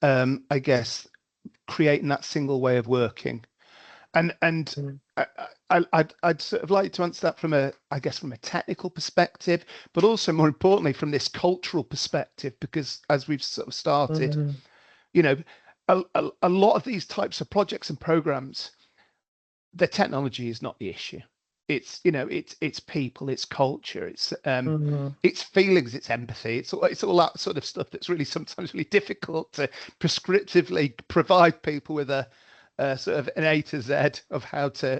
I guess, creating that single way of working? And I'd sort of like to answer that from a technical perspective, but also more importantly from this cultural perspective, because as we've sort of started, you know, a lot of these types of projects and programs, the technology is not the issue. It's, you know, it's people, it's culture, it's feelings, it's empathy, it's all that sort of stuff that's really sometimes really difficult to prescriptively provide people with a sort of an A to Z of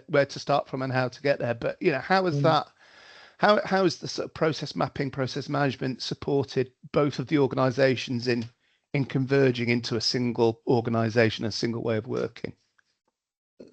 where to start from and how to get there. But you know, how is that? How is the sort of process mapping, process management supported both of the organisations in converging into a single organisation, a single way of working?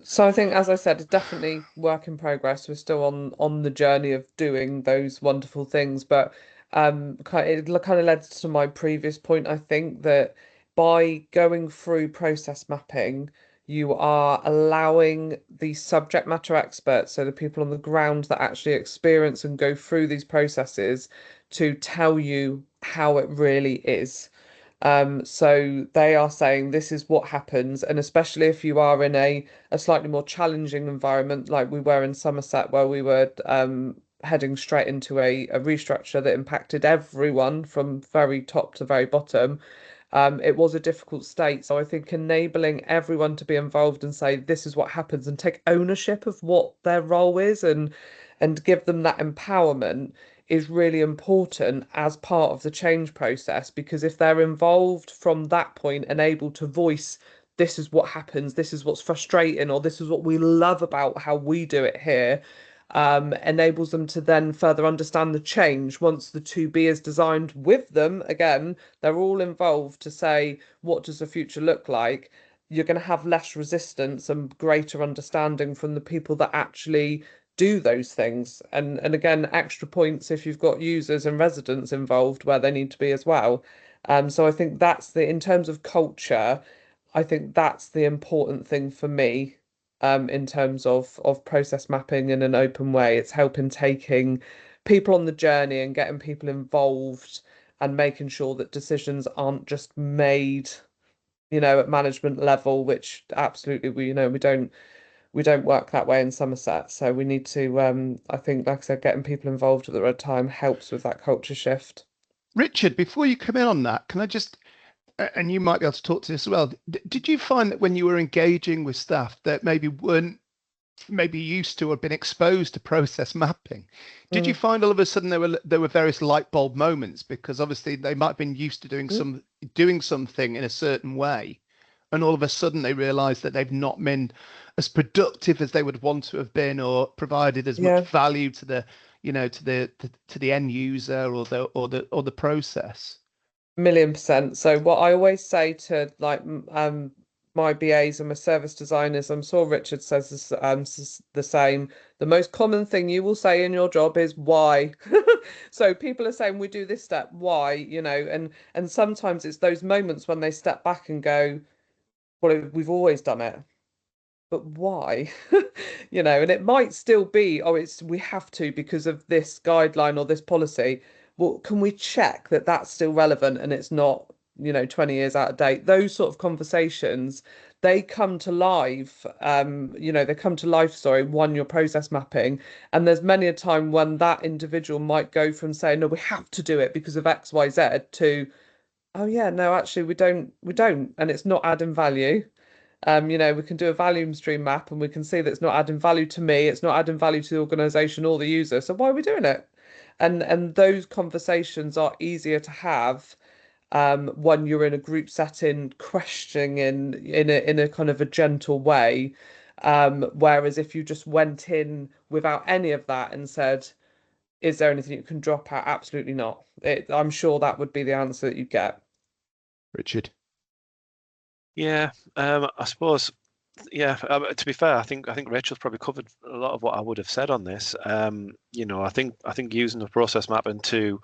So I think, as I said, it's definitely work in progress. We're still on the journey of doing those wonderful things, but it kind of led to my previous point. I think that by going through process mapping, you are allowing the subject matter experts, so the people on the ground that actually experience and go through these processes, to tell you how it really is. So they are saying this is what happens, and especially if you are in a slightly more challenging environment, like we were in Somerset, where we were heading straight into a restructure that impacted everyone from very top to very bottom. It was a difficult state. So I think enabling everyone to be involved and say this is what happens and take ownership of what their role is and give them that empowerment is really important as part of the change process, because if they're involved from that point and able to voice this is what happens, this is what's frustrating, or this is what we love about how we do it here, enables them to then further understand the change once the 2B is designed with them. Again, they're all involved to say, what does the future look like? You're going to have less resistance and greater understanding from the people that actually do those things. And again, extra points if you've got users and residents involved where they need to be as well. So I think that's in terms of culture, I think that's the important thing for me, in terms of process mapping in an open way. It's helping taking people on the journey and getting people involved and making sure that decisions aren't just made, at management level, which absolutely we don't work that way in Somerset. So we need to, I think, like I said, getting people involved at the right time helps with that culture shift. Richard, before you come in on that, can I just, and you might be able to talk to this as well, did you find that when you were engaging with staff that maybe weren't maybe used to or been exposed to process mapping, did you find all of a sudden there were various light bulb moments, because obviously they might have been used to doing something in a certain way, and all of a sudden they realize that they've not been as productive as they would want to have been, or provided as much value to the to the end user or the process? 1,000,000%. So what I always say to my BAs and my service designers, I'm sure Richard says this, the same. The most common thing you will say in your job is why. So people are saying we do this step, why, and sometimes it's those moments when they step back and go, well, we've always done it, but why? And it might still be, oh, we have to because of this guideline or this policy. Well, can we check that that's still relevant and it's not, 20 years out of date? Those sort of conversations, they come to life. They come to life, sorry, when you're process mapping. And there's many a time when that individual might go from saying, no, we have to do it because of X, Y, Z, to, oh yeah, no, actually we don't, and it's not adding value. We can do a value stream map and we can see that it's not adding value to me, it's not adding value to the organization or the user. So why are we doing it? And those conversations are easier to have when you're in a group setting, questioning in a kind of a gentle way. Whereas if you just went in without any of that and said, is there anything you can drop out? Absolutely not. I'm sure that would be the answer that you get. Richard? Yeah, I suppose. Yeah, to be fair, I think Rachel's probably covered a lot of what I would have said on this. I think using the process mapping to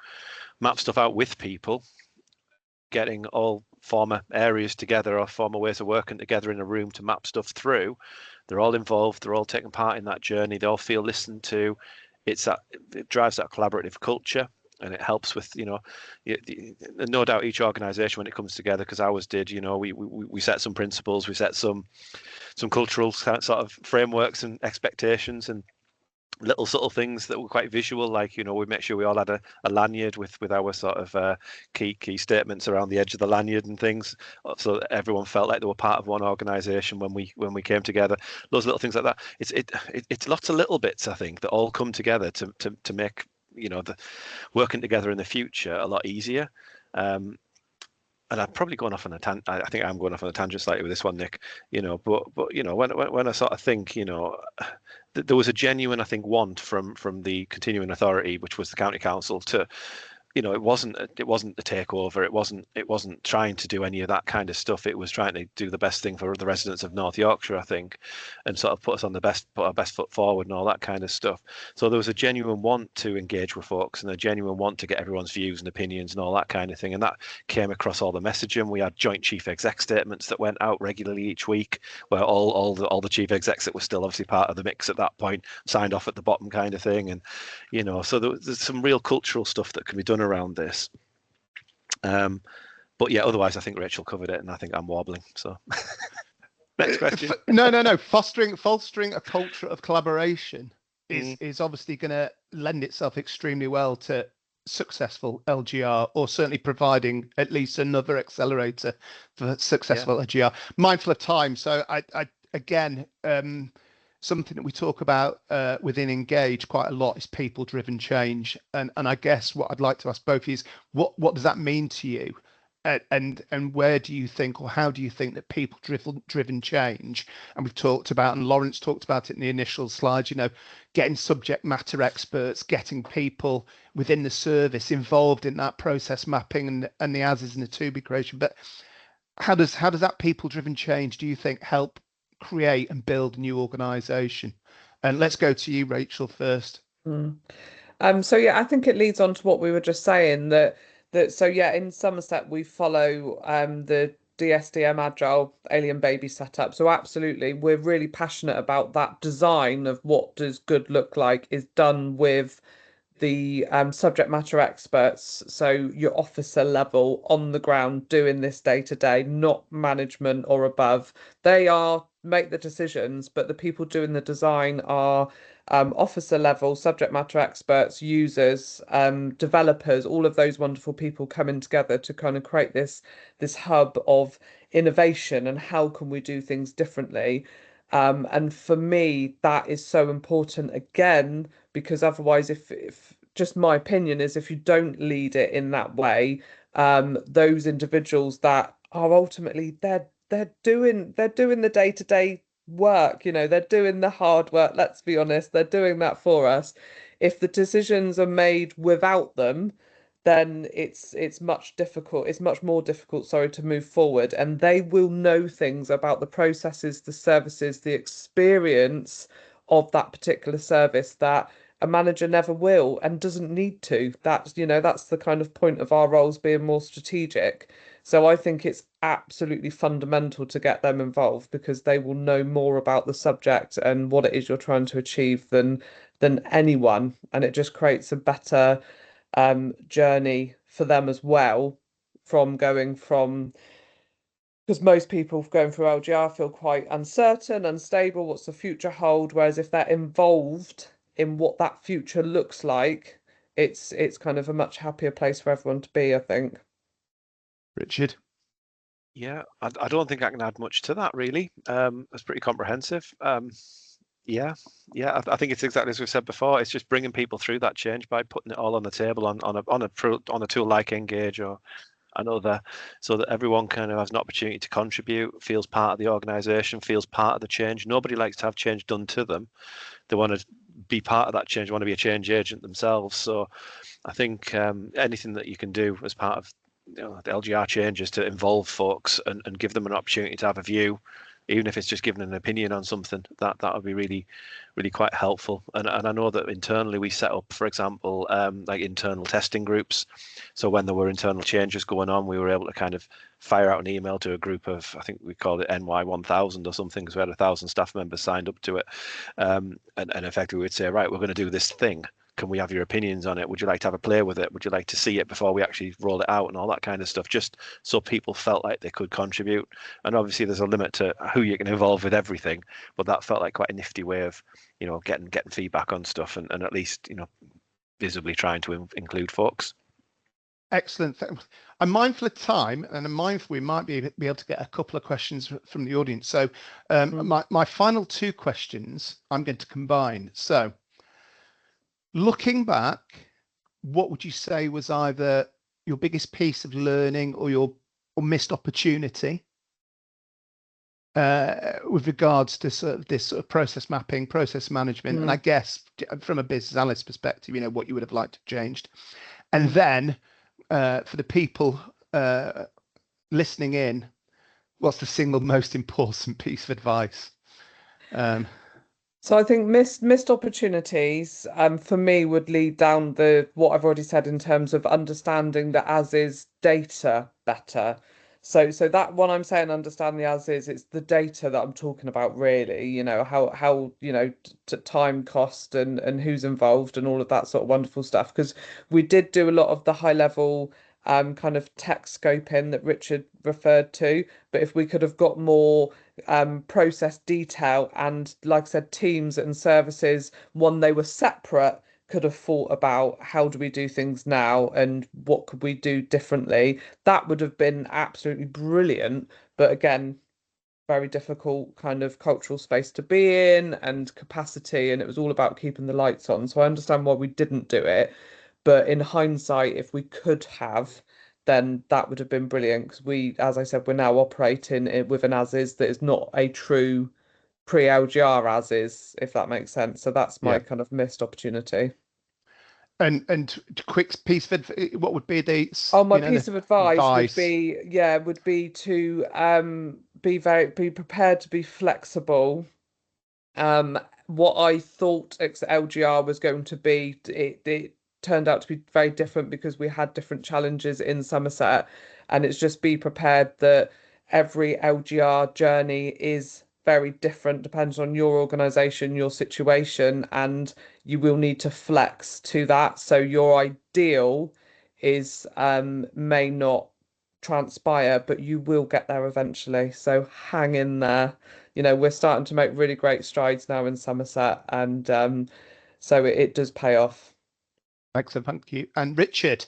map stuff out with people, getting all former areas together or former ways of working together in a room to map stuff through. They're all involved. They're all taking part in that journey. They all feel listened to. It drives that collaborative culture, and it helps with, no doubt each organisation when it comes together, because ours did, we set some principles, we set some cultural sort of frameworks and expectations, and little subtle things that were quite visual, like we make sure we all had a lanyard with our sort of key statements around the edge of the lanyard and things, so that everyone felt like they were part of one organisation when we came together. Those little things like that. It's lots of little bits, I think, that all come together to make the working together in the future a lot easier. And I'm probably going off on a tangent. I think I'm going off on a tangent slightly with this one, Nick. But when I sort of think, there was a genuine, I think, want from the continuing authority, which was the county council, to, it wasn't a takeover. It wasn't trying to do any of that kind of stuff. It was trying to do the best thing for the residents of North Yorkshire, I think, and sort of put our best foot forward and all that kind of stuff. So there was a genuine want to engage with folks and a genuine want to get everyone's views and opinions and all that kind of thing. And that came across all the messaging. We had joint chief exec statements that went out regularly each week, where all the chief execs that were still obviously part of the mix at that point signed off at the bottom, kind of thing. And so there's some real cultural stuff that can be done around this. But yeah, otherwise I think Rachel covered it, and I think I'm wobbling. So next question. No. Fostering a culture of collaboration is obviously going to lend itself extremely well to successful LGR, or certainly providing at least another accelerator for successful LGR. Mindful of time, so I again, something that we talk about within Engage quite a lot is people-driven change, and I guess what I'd like to ask both is what does that mean to you, and where do you think, or how do you think that people-driven change, and we've talked about, and Lawrence talked about it in the initial slides, getting subject matter experts, getting people within the service involved in that process mapping and the as is and the to be creation, but how does that people-driven change, do you think, help create and build a new organization? And let's go to you, Rachel, first. So yeah, I think it leads on to what we were just saying, that so yeah, in Somerset we follow the DSDM Agile Alien Baby setup. So absolutely, we're really passionate about that design of what does good look like is done with the subject matter experts, so your officer level on the ground doing this day to day, not management or above. They make the decisions, but the people doing the design are officer level, subject matter experts, users, developers, all of those wonderful people coming together to kind of create this hub of innovation and how can we do things differently. And for me, that is so important, again, because otherwise, if just my opinion is, if you don't lead it in that way, those individuals that are ultimately they're doing the day-to-day work, they're doing the hard work, let's be honest, they're doing that for us. If the decisions are made without them, then it's much more difficult, sorry, to move forward. And they will know things about the processes, the services, the experience of that particular service that a manager never will and doesn't need to. That's the kind of point of our roles being more strategic. So I think it's absolutely fundamental to get them involved, because they will know more about the subject and what it is you're trying to achieve than anyone, and it just creates a better journey for them as well, because most people going through LGR feel quite uncertain, unstable, what's the future hold, whereas if they're involved in what that future looks like, it's kind of a much happier place for everyone to be, I think. Richard? Yeah, I don't think I can add much to that, really. It's pretty comprehensive. Yeah, I think it's exactly as we've said before. It's just bringing people through that change by putting it all on the table on a tool like Engage or another, so that everyone kind of has an opportunity to contribute, feels part of the organisation, feels part of the change. Nobody likes to have change done to them. They want to be part of that change, want to be a change agent themselves. So I think anything that you can do as part of the LGR changes to involve folks and give them an opportunity to have a view, even if it's just giving an opinion on something, that would be really, really quite helpful. And I know that internally we set up, for example, like internal testing groups. So when there were internal changes going on, we were able to kind of fire out an email to a group of, I think we called it NY 1000 or something, because we had 1,000 staff members signed up to it. And effectively we'd say, right, we're going to do this thing. Can we have your opinions on it? Would you like to have a play with it? Would you like to see it before we actually roll it out and all that kind of stuff? Just so people felt like they could contribute. And obviously there's a limit to who you can involve with everything, but that felt like quite a nifty way of, getting feedback on stuff and at least, visibly trying to include folks. Excellent. I'm mindful of time, and I'm mindful we might be able to get a couple of questions from the audience. So my final two questions I'm going to combine. So looking back, what would you say was either your biggest piece of learning or missed opportunity with regards to this sort of process mapping, process management, and I guess from a business analyst perspective, what you would have liked to have changed, and then for the people listening in, what's the single most important piece of advice? So I think missed opportunities for me would lead down what I've already said in terms of understanding the as is data better. So that when I'm saying understand the as is, it's the data that I'm talking about really, how time, cost and who's involved and all of that sort of wonderful stuff. Because we did do a lot of the high level kind of tech scoping that Richard referred to, but if we could have got more process detail and, like I said, teams and services, when they were separate, could have thought about how do we do things now and what could we do differently. That would have been absolutely brilliant. But again, very difficult kind of cultural space to be in and capacity, and it was all about keeping the lights on. So I understand why we didn't do it. But in hindsight, if we could have, then that would have been brilliant because as I said, we're now operating with an as is that is not a true pre-LGR as is, if that makes sense. So that's my kind of missed opportunity. And quick piece of what would be the my piece of advice would be to be prepared to be flexible. What I thought LGR was going to be, it turned out to be very different because we had different challenges in Somerset, and it's just be prepared that every LGR journey is very different, depends on your organisation, your situation, and you will need to flex to that. So your ideal is may not transpire, but you will get there eventually. So hang in there. We're starting to make really great strides now in Somerset, and so it does pay off. Excellent, thank you. And Richard?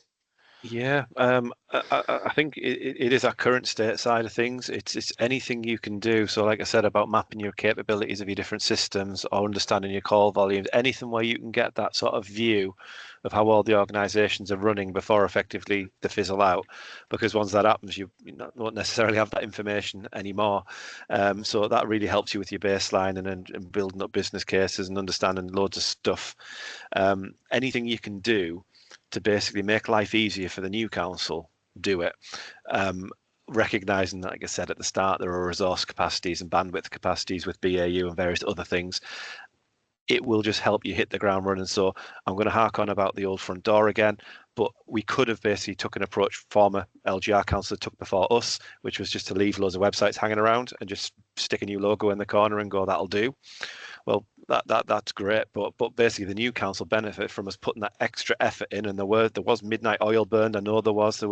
Yeah, I think it is our current state side of things. It's anything you can do. So like I said about mapping your capabilities of your different systems or understanding your call volumes, anything where you can get that sort of view of how all the organizations are running before effectively they fizzle out. Because once that happens, you won't necessarily have that information anymore. So that really helps you with your baseline and building up business cases and understanding loads of stuff. Anything you can do to basically make life easier for the new council, do it. Recognizing that, like I said at the start, there are resource capacities and bandwidth capacities with BAU and various other things. It will just help you hit the ground running. So I'm going to hark on about the old front door again, but we could have basically took an approach former LGR councillor took before us, which was just to leave loads of websites hanging around and just stick a new logo in the corner and go, that'll do. Well, that's great, but basically the new council benefit from us putting that extra effort in, and there was midnight oil burned. I know there was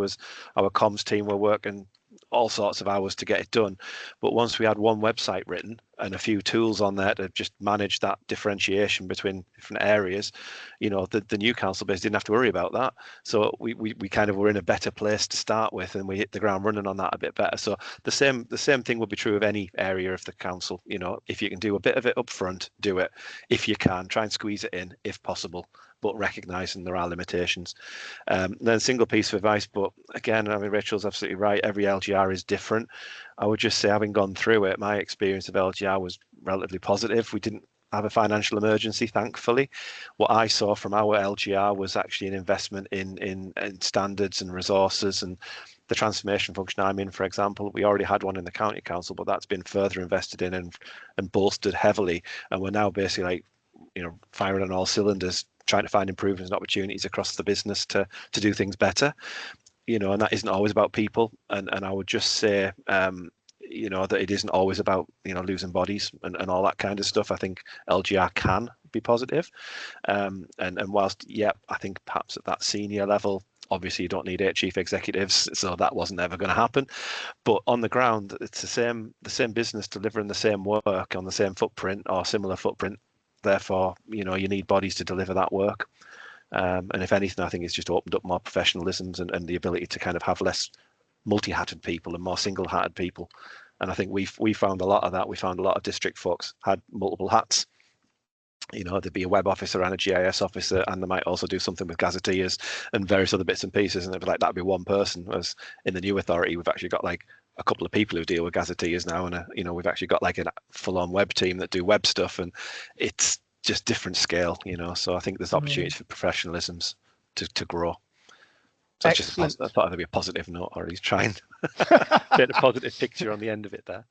our comms team were working all sorts of hours to get it done, but once we had one website written and a few tools on there to just manage that differentiation between different areas, the new council base didn't have to worry about that. So we kind of were in a better place to start with, and we hit the ground running on that a bit better. So the same thing would be true of any area of the council. If you can do a bit of it up front, do it. If you can, try and squeeze it in if possible, but recognizing there are limitations. Then single piece of advice, but again, Rachel's absolutely right. Every LGR is different. I would just say, having gone through it, my experience of LGR was relatively positive. We didn't have a financial emergency, thankfully. What I saw from our LGR was actually an investment in standards and resources, and the transformation function I'm in, for example, we already had one in the county council, but that's been further invested in and bolstered heavily. And we're now basically like, firing on all cylinders, trying to find improvements and opportunities across the business to do things better. And that isn't always about people. And I would just say, that it isn't always about, losing bodies and all that kind of stuff. I think LGR can be positive. And whilst, I think perhaps at that senior level, obviously you don't need 8 chief executives, so that wasn't ever going to happen. But on the ground, it's the same business delivering the same work on the same footprint or similar footprint. Therefore, you need bodies to deliver that work. And if anything, I think it's just opened up more professionalisms and the ability to kind of have less multi-hatted people and more single-hatted people. And I think we found a lot of that. We found a lot of district folks had multiple hats. There'd be a web officer and a GIS officer, and they might also do something with gazetteers and various other bits and pieces. And it'd be like, that'd be one person. Whereas in the new authority, we've actually got like a couple of people who deal with gazetteers now. And, we've actually got like a full-on web team that do web stuff. And it's just different scale, So I think there's opportunities for professionalisms to grow. So I thought that'd be a positive note, or he's trying to paint a positive picture on the end of it there.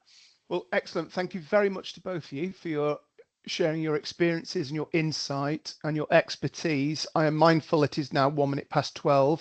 Well, excellent. Thank you very much to both of you for your sharing your experiences and your insight and your expertise. I am mindful it is now 1 minute past 12.